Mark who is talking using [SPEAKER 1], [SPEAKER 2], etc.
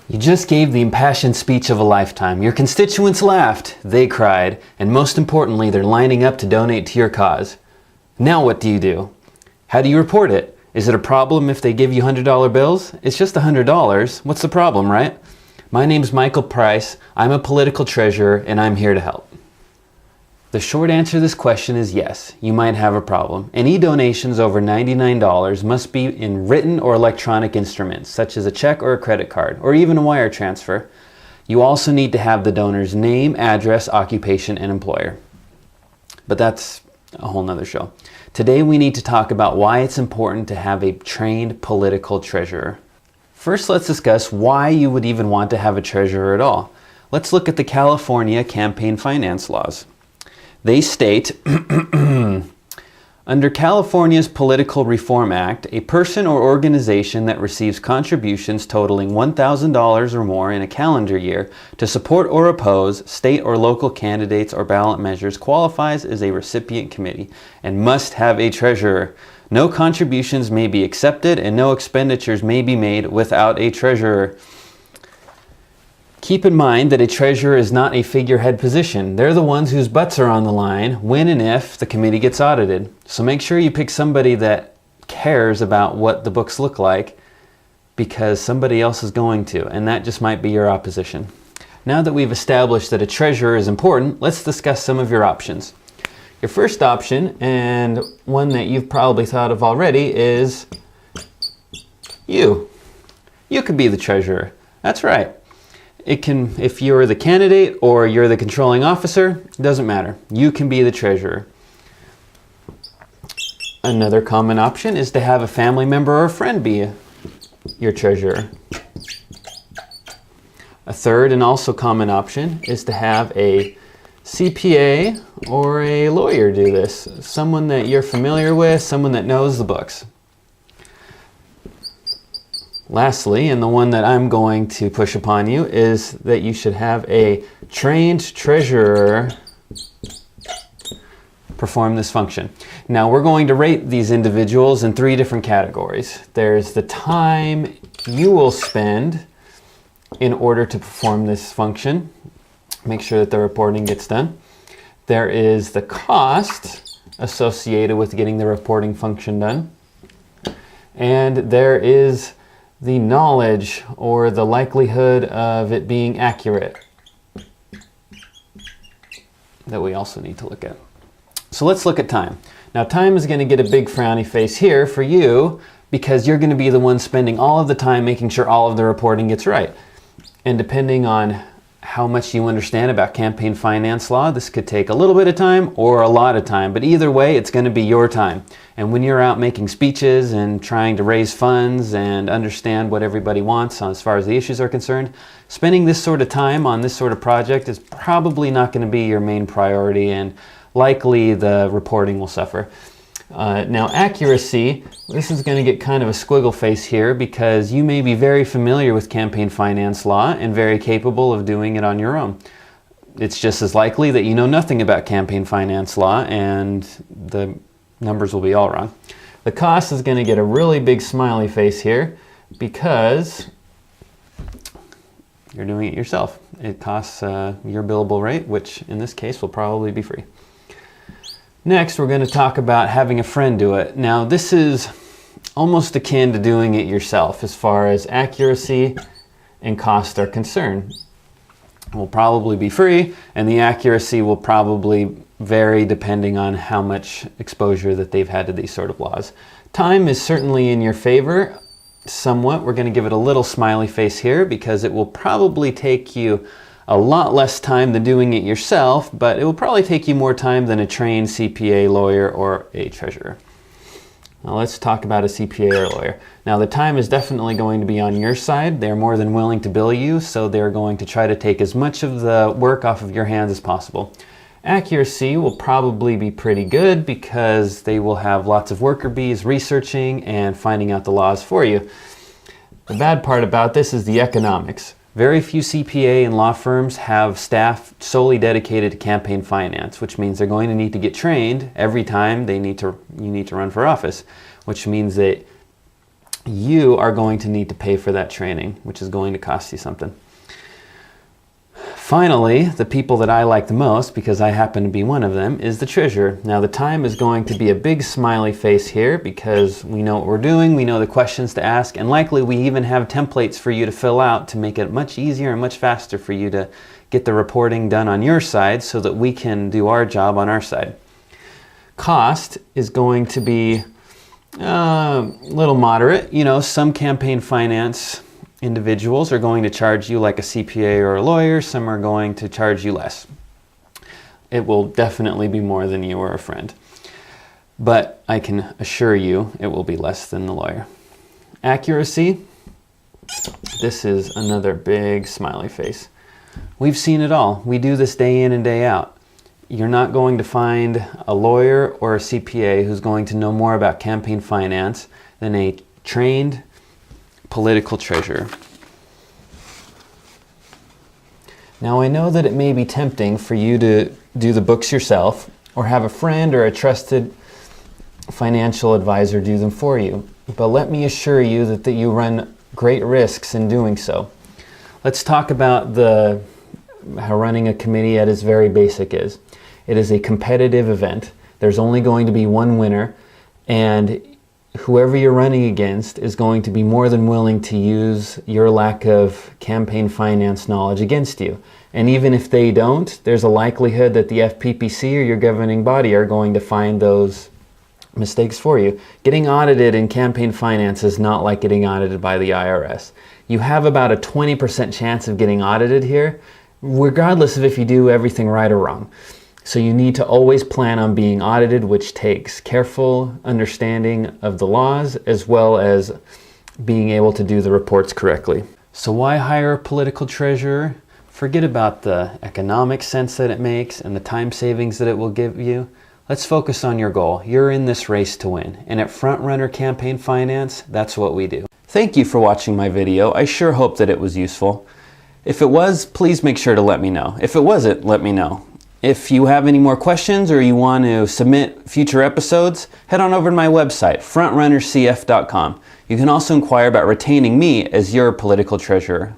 [SPEAKER 1] You just gave the impassioned speech of a lifetime. Your constituents laughed, they cried, and most importantly, they're lining up to donate to your cause. Now what do you do? How do you report it? Is it a problem if they give you $100 bills? It's just $100. What's the problem, right? My name's Michael Price. I'm a political treasurer, and I'm here to help. The short answer to this question is yes, you might have a problem. Any donations over $99 must be in written or electronic instruments, such as a check or a credit card, or even a wire transfer. You also need to have the donor's name, address, occupation, and employer. But that's a whole nother show. Today we need to talk about why it's important to have a trained political treasurer. First, let's discuss why you would even want to have a treasurer at all. Let's look at the California campaign finance laws. They state, under California's Political Reform Act, a person or organization that receives contributions totaling $1,000 or more in a calendar year to support or oppose state or local candidates or ballot measures qualifies as a recipient committee and must have a treasurer. No contributions may be accepted and no expenditures may be made without a treasurer. Keep in mind that a treasurer is not a figurehead position. They're the ones whose butts are on the line when and if the committee gets audited. So make sure you pick somebody that cares about what the books look like, because somebody else is going to, and that just might be your opposition. Now that we've established that a treasurer is important, let's discuss some of your options. Your first option, and one that you've probably thought of already, is you. You could be the treasurer. That's right. It can, if you're the candidate or you're the controlling officer, it doesn't matter. You can be the treasurer. Another common option is to have a family member or a friend be your treasurer. A third and also common option is to have a CPA or a lawyer do this. Someone that you're familiar with, someone that knows the books. Lastly, and the one that I'm going to push upon you, is that you should have a trained treasurer perform this function. Now, we're going to rate these individuals in 3 different categories. There's the time you will spend in order to perform this function. Make sure that the reporting gets done. There is the cost associated with getting the reporting function done. And there is the knowledge or the likelihood of it being accurate that we also need to look at. So let's look at time. Now, time is going to get a big frowny face here for you because you're going to be the one spending all of the time making sure all of the reporting gets right. And depending on how much you understand about campaign finance law, this could take a little bit of time or a lot of time, but either way, it's going to be your time. And when you're out making speeches and trying to raise funds and understand what everybody wants as far as the issues are concerned, spending this sort of time on this sort of project is probably not going to be your main priority, and likely the reporting will suffer. Now, accuracy, this is going to get kind of a squiggle face here because you may be very familiar with campaign finance law and very capable of doing it on your own. It's just as likely that you know nothing about campaign finance law and the numbers will be all wrong. The cost is going to get a really big smiley face here because you're doing it yourself. It costs your billable rate, which in this case will probably be free. Next, we're going to talk about having a friend do it. Now, this is almost akin to doing it yourself as far as accuracy and cost are concerned. It will probably be free, and the accuracy will probably vary depending on how much exposure that they've had to these sort of laws. Time is certainly in your favor somewhat. We're going to give it a little smiley face here because it will probably take you a lot less time than doing it yourself, but it will probably take you more time than a trained CPA, lawyer, or a treasurer. Now let's talk about a CPA or lawyer. Now, the time is definitely going to be on your side. They're more than willing to bill you, so they're going to try to take as much of the work off of your hands as possible. Accuracy will probably be pretty good because they will have lots of worker bees researching and finding out the laws for you. The bad part about this is the economics. Very few CPA and law firms have staff solely dedicated to campaign finance, which means they're going to need to get trained every time you need to run for office, which means that you are going to need to pay for that training, which is going to cost you something. Finally, the people that I like the most, because I happen to be one of them, is the treasurer. Now the time is going to be a big smiley face here because we know what we're doing, we know the questions to ask, and likely we even have templates for you to fill out to make it much easier and much faster for you to get the reporting done on your side so that we can do our job on our side. Cost is going to be a little moderate. You know, some campaign finance individuals are going to charge you like a CPA or a lawyer. Some are going to charge you less. It will definitely be more than you or a friend. But I can assure you it will be less than the lawyer. Accuracy. This is another big smiley face. We've seen it all. We do this day in and day out. You're not going to find a lawyer or a CPA who's going to know more about campaign finance than a trained political treasurer. Now I know that it may be tempting for you to do the books yourself or have a friend or a trusted financial advisor do them for you, but let me assure you that you run great risks in doing so. Let's talk about how running a committee at its very basic is. It is a competitive event. There's only going to be one winner, and whoever you're running against is going to be more than willing to use your lack of campaign finance knowledge against you. And even if they don't, there's a likelihood that the FPPC or your governing body are going to find those mistakes for you. Getting audited in campaign finance is not like getting audited by the IRS. You have about a 20% chance of getting audited here, regardless of if you do everything right or wrong. So you need to always plan on being audited, which takes careful understanding of the laws as well as being able to do the reports correctly. So why hire a political treasurer? Forget about the economic sense that it makes and the time savings that it will give you. Let's focus on your goal. You're in this race to win. And at FrontRunner Campaign Finance, that's what we do. Thank you for watching my video. I sure hope that it was useful. If it was, please make sure to let me know. If it wasn't, let me know. If you have any more questions or you want to submit future episodes, head on over to my website, frontrunnercf.com. You can also inquire about retaining me as your political treasurer.